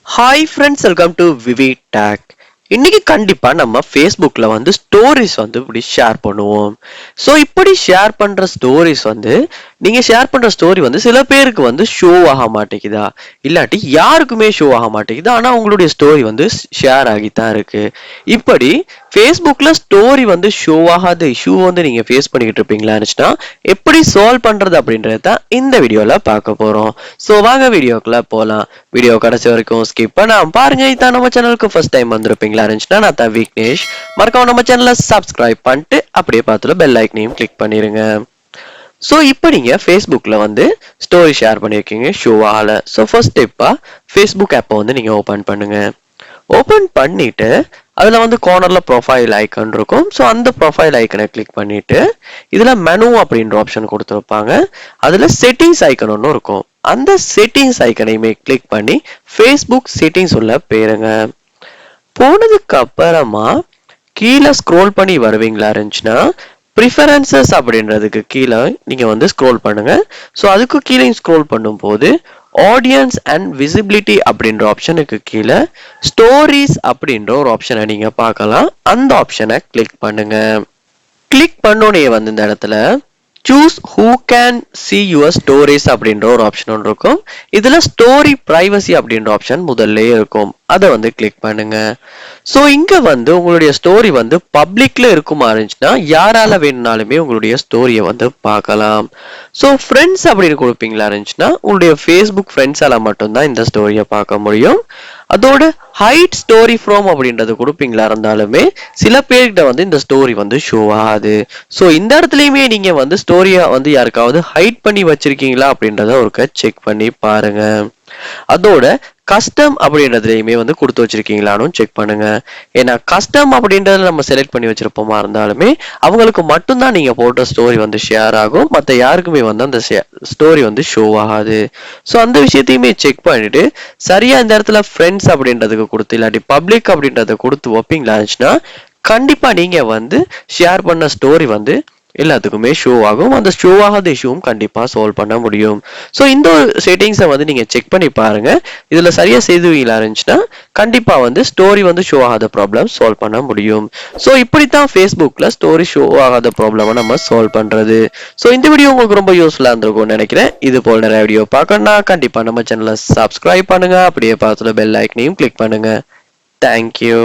Hi friends, welcome to VividTech. இன்னைக்கு கண்டிப்பா நம்ம Facebookல ஸ்டோரிஸ் இப்படி ஷேர் பண்ணுவோம். ஸோ இப்படி ஷேர் பண்ற ஸ்டோரிஸ் நீங்க ஷேர் பண்ற ஸ்டோரி சில பேருக்கு ஷோ ஆக மாட்டேங்குதா, இல்லாட்டி யாருக்குமே ஷோ ஆக மாட்டேங்குது. ஆனா உங்களுடைய ஸ்டோரி ஷேர் ஆகித்தான் இருக்கு. இப்படி Facebookல ஸ்டோரி ஷோ ஆகாத இஷ்யூ நீங்க ஃபேஸ் பண்ணிக்கிட்டு இருப்பீங்களான்னுச்சுன்னா எப்படி சால்வ் பண்றது அப்படின்றத இந்த வீடியோல பார்க்க போறோம். ஸோ வாங்க வீடியோக்குள்ள போலாம். வீடியோ கடைசி வரைக்கும் ஸ்கிப் பண்ணாம பாருங்க. இதான் நம்ம சேனலுக்கு ஃபர்ஸ்ட் டைம் வந்திருப்பீங்களா இருந்துச்சுன்னா நான் தான் விக்னேஷ். மறக்காம நம்ம சேனலை சப்ஸ்கிரைப் பண்ணிட்டு அப்படியே பார்த்துல பெல் ஐக்கனையும் கிளிக் பண்ணிருங்க. ஸோ இப்போ நீங்கள் ஃபேஸ்புக்கில் ஸ்டோரி ஷேர் பண்ணியிருக்கீங்க ஷோ ஆகலை. ஸோ ஃபர்ஸ்ட் ஸ்டெப்பாக ஃபேஸ்புக் ஆப்பை நீங்கள் ஓப்பன் பண்ணுங்க. ஓப்பன் பண்ணிட்டு அதில் கார்னரில் ப்ரொஃபைல் ஐக்கன் இருக்கும். ஸோ அந்த ப்ரொஃபைல் ஐக்கனை கிளிக் பண்ணிட்டு இதில் மெனு அப்படின்ற ஆப்ஷன் கொடுத்துருப்பாங்க. அதில் செட்டிங்ஸ் ஐக்கன் ஒன்று இருக்கும். அந்த செட்டிங்ஸ் ஐக்கனையுமே கிளிக் பண்ணி ஃபேஸ்புக் செட்டிங்ஸ் உள்ள போயிருங்க. போனதுக்கு அப்புறமா கீழே ஸ்க்ரோல் பண்ணி வருவீங்களா இருந்துச்சுன்னா ப்ரிஃபரன்சஸ் அப்படின்றதுக்கு கீழே நீங்க ஸ்க்ரோல் பண்ணுங்க. ஸோ அதுக்கு கீழே ஸ்க்ரோல் பண்ணும்போது ஆடியன்ஸ் அண்ட் விசிபிலிட்டி அப்படின்ற ஆப்ஷனுக்கு கீழே ஸ்டோரிஸ் அப்படின்ற ஒரு ஆப்ஷனை நீங்க பார்க்கலாம். அந்த ஆப்ஷனை கிளிக் பண்ணுங்க. கிளிக் பண்ணோடனே இந்த இடத்துல choose who can see your stories அப்படின்ற ஒரு ஆப்ஷன் ஒன்று இருக்கும். இதுல ஸ்டோரி பிரைவசி அப்படின்ற ஆப்ஷன் முதல்ல இருக்கும். அதை கிளிக் பண்ணுங்க. ஸோ இங்க உங்களுடைய ஸ்டோரி பப்ளிக்ல இருக்குமா இருந்துச்சுன்னா யாரால வேணும்னாலுமே உங்களுடைய ஸ்டோரியை பார்க்கலாம். ஸோ ஃப்ரெண்ட்ஸ் அப்படின்னு கொடுப்பீங்களா இருந்துச்சுன்னா உங்களுடைய ஃபேஸ்புக் ஃப்ரெண்ட்ஸால மட்டும்தான் இந்த ஸ்டோரியை பார்க்க முடியும். அதோட ஹைட் ஸ்டோரி ஃப்ரம் அப்படின்றது கொடுப்பீங்களா இருந்தாலுமே சில பேர்கிட்ட இந்த ஸ்டோரி ஷோ ஆகாது. ஸோ இந்த இடத்துலயுமே நீங்க ஸ்டோரியை யாருக்காவது ஹைட் பண்ணி வச்சிருக்கீங்களா அப்படின்றத ஒரு செக் பண்ணி பாருங்க. அதோட கஸ்டம் அப்படின்றதுலையுமே கொடுத்து வச்சிருக்கீங்களான்னு செக் பண்ணுங்க. ஏன்னா கஸ்டம் அப்படின்றத நம்ம செலக்ட் பண்ணி வச்சிருப்போமா இருந்தாலுமே அவங்களுக்கு மட்டும்தான் நீங்க போட்ட ஸ்டோரி ஷேர் ஆகும். மற்ற யாருக்குமே அந்த ஸ்டோரி ஷோ ஆகாது. ஸோ அந்த விஷயத்தையுமே செக் பண்ணிட்டு சரியா இந்த இடத்துல ஃப்ரெண்ட்ஸ் அப்படின்றதுக்கு கொடுத்து இல்லாட்டி பப்ளிக் அப்படின்றத கொடுத்து வைப்பீங்களா இருந்துச்சுன்னா கண்டிப்பா நீங்க ஷேர் பண்ண ஸ்டோரி எல்லாத்துக்குமே ஷோ ஆகும். அந்த ஷோ ஆகாத இஷ்யூவும் கண்டிப்பா சால்வ் பண்ண முடியும். ஸோ இந்த செட்டிங்ஸை நீங்க செக் பண்ணி பாருங்க. இதுல சரியா செய்துவீங்களா இருந்துச்சுன்னா கண்டிப்பா ஸ்டோரி ஷோ ஆகாத ப்ராப்ளம் சால்வ் பண்ண முடியும். ஸோ இப்படித்தான் ஃபேஸ்புக்ல ஸ்டோரி ஷோ ஆகாத ப்ராப்ளம் நம்ம சால்வ் பண்றது. ஸோ இந்த வீடியோ உங்களுக்கு ரொம்ப யூஸ்ஃபுல்லா இருந்திருக்கும்னு நினைக்கிறேன். இது போல நிறைய வீடியோ பார்க்கணும்னா கண்டிப்பா நம்ம சேனலை சப்ஸ்கிரைப் பண்ணுங்க. அப்படியே பார்த்துல பெல் ஐக்கனையும் கிளிக் பண்ணுங்க. தேங்க்யூ.